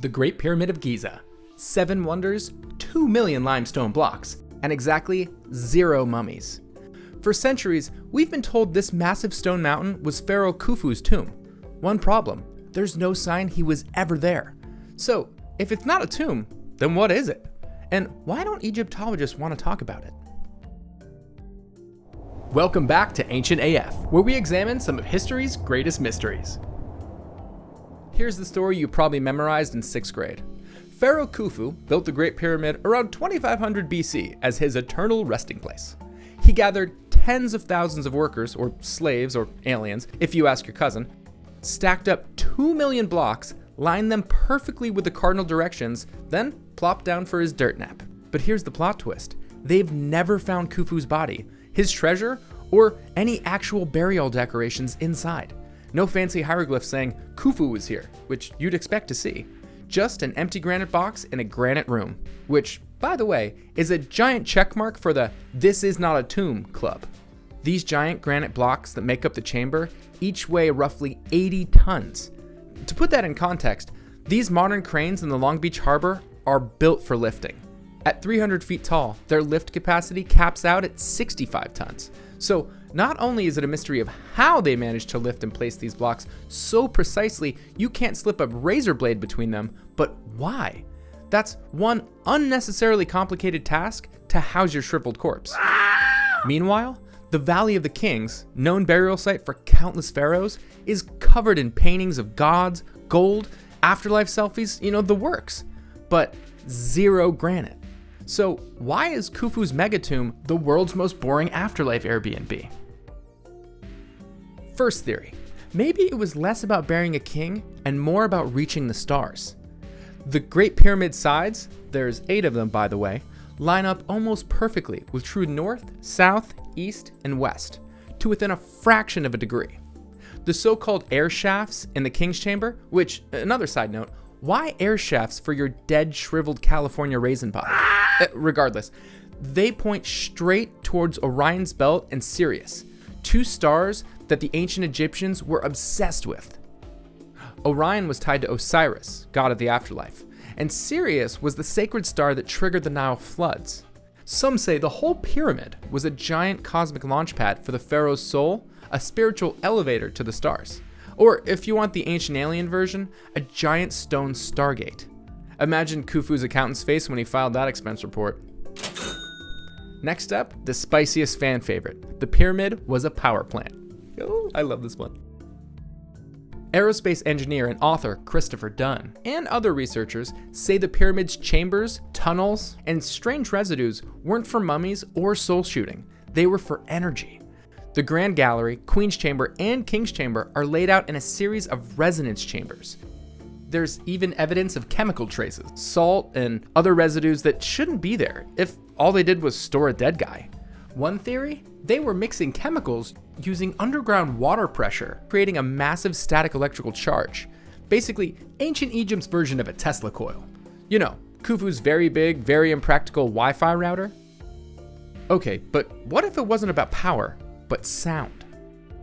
The Great Pyramid of Giza. 7 wonders, 2 million limestone blocks, and exactly 0 mummies. For centuries, we've been told this massive stone mountain was Pharaoh Khufu's tomb. One problem, there's no sign he was ever there. So, if it's not a tomb, then what is it? And why don't Egyptologists want to talk about it? Welcome back to Ancient AF, where we examine some of history's greatest mysteries. Here's the story you probably memorized in 6th grade. Pharaoh Khufu built the Great Pyramid around 2500 BC as his eternal resting place. He gathered tens of thousands of workers, or slaves, or aliens, if you ask your cousin, stacked up 2 million blocks, lined them perfectly with the cardinal directions, then plopped down for his dirt nap. But here's the plot twist. They've never found Khufu's body, his treasure, or any actual burial decorations inside. No fancy hieroglyphs saying Khufu was here, which you'd expect to see. Just an empty granite box in a granite room, which, by the way, is a giant checkmark for the "This is not a tomb" club. These giant granite blocks that make up the chamber each weigh roughly 80 tons. To put that in context, these modern cranes in the Long Beach harbor are built for lifting. At 300 feet tall, their lift capacity caps out at 65 tons. So not only is it a mystery of how they managed to lift and place these blocks so precisely you can't slip a razor blade between them, but why? That's one unnecessarily complicated task to house your shriveled corpse. Meanwhile, the Valley of the Kings, known burial site for countless pharaohs, is covered in paintings of gods, gold, afterlife selfies, the works, but 0 granite. So why is Khufu's megatomb the world's most boring afterlife Airbnb? First theory, maybe it was less about burying a king and more about reaching the stars. The Great Pyramid sides, there's 8 of them by the way, line up almost perfectly with true north, south, east, and west, to within a fraction of a degree. The so-called air shafts in the king's chamber, which, another side note, why air shafts for your dead, shriveled California raisin body? Regardless, they point straight towards Orion's belt and Sirius, 2 stars that the ancient Egyptians were obsessed with. Orion was tied to Osiris, god of the afterlife, and Sirius was the sacred star that triggered the Nile floods. Some say the whole pyramid was a giant cosmic launch pad for the pharaoh's soul, a spiritual elevator to the stars. Or, if you want the ancient alien version, a giant stone stargate. Imagine Khufu's accountant's face when he filed that expense report. Next up, the spiciest fan favorite. The pyramid was a power plant. Oh, I love this one. Aerospace engineer and author Christopher Dunn and other researchers say the pyramid's chambers, tunnels, and strange residues weren't for mummies or soul shooting. They were for energy. The Grand Gallery, Queen's Chamber, and King's Chamber are laid out in a series of resonance chambers. There's even evidence of chemical traces, salt, and other residues that shouldn't be there if all they did was store a dead guy. One theory? They were mixing chemicals using underground water pressure, creating a massive static electrical charge. Basically, ancient Egypt's version of a Tesla coil. Khufu's very big, very impractical Wi-Fi router? Okay, but what if it wasn't about power, but sound?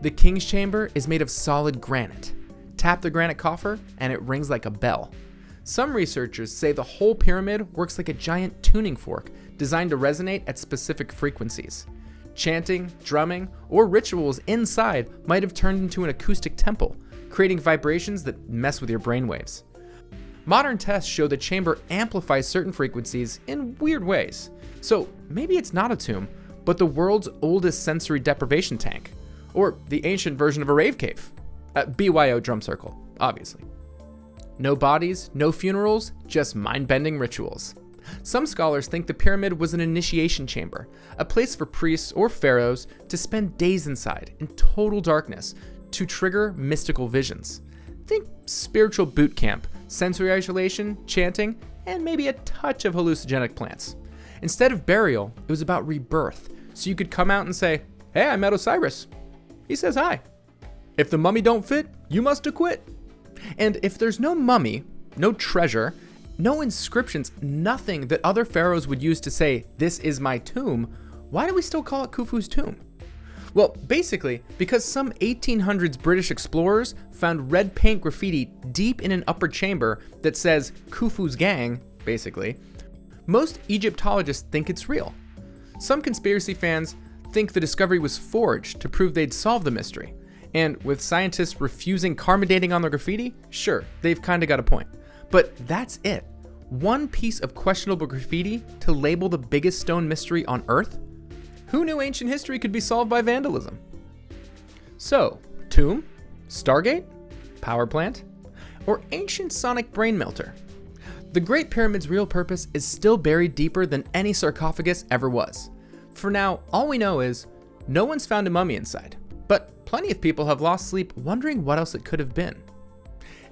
The King's Chamber is made of solid granite. Tap the granite coffer and it rings like a bell. Some researchers say the whole pyramid works like a giant tuning fork designed to resonate at specific frequencies. Chanting, drumming, or rituals inside might have turned into an acoustic temple, creating vibrations that mess with your brainwaves. Modern tests show the chamber amplifies certain frequencies in weird ways. So maybe it's not a tomb, but the world's oldest sensory deprivation tank, or the ancient version of a rave cave. BYO drum circle, obviously. No bodies, no funerals, just mind-bending rituals. Some scholars think the pyramid was an initiation chamber, a place for priests or pharaohs to spend days inside in total darkness to trigger mystical visions. Think spiritual boot camp, sensory isolation, chanting, and maybe a touch of hallucinogenic plants. Instead of burial, it was about rebirth, so you could come out and say, "Hey, I met Osiris. He says hi. If the mummy don't fit, you must acquit." And if there's no mummy, no treasure, no inscriptions, nothing that other pharaohs would use to say, "This is my tomb," why do we still call it Khufu's tomb? Well, basically, because some 1800s British explorers found red paint graffiti deep in an upper chamber that says Khufu's gang, basically, most Egyptologists think it's real. Some conspiracy fans think the discovery was forged to prove they'd solve the mystery. And with scientists refusing karma dating on their graffiti, sure, they've kinda got a point. But that's it. One piece of questionable graffiti to label the biggest stone mystery on Earth? Who knew ancient history could be solved by vandalism? So, tomb? Stargate? Power plant? Or ancient sonic brain melter? The Great Pyramid's real purpose is still buried deeper than any sarcophagus ever was. For now, all we know is no one's found a mummy inside, but plenty of people have lost sleep wondering what else it could have been.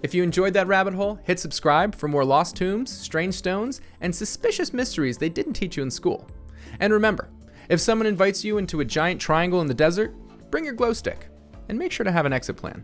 If you enjoyed that rabbit hole, hit subscribe for more lost tombs, strange stones, and suspicious mysteries they didn't teach you in school. And remember, if someone invites you into a giant triangle in the desert, bring your glow stick, and make sure to have an exit plan.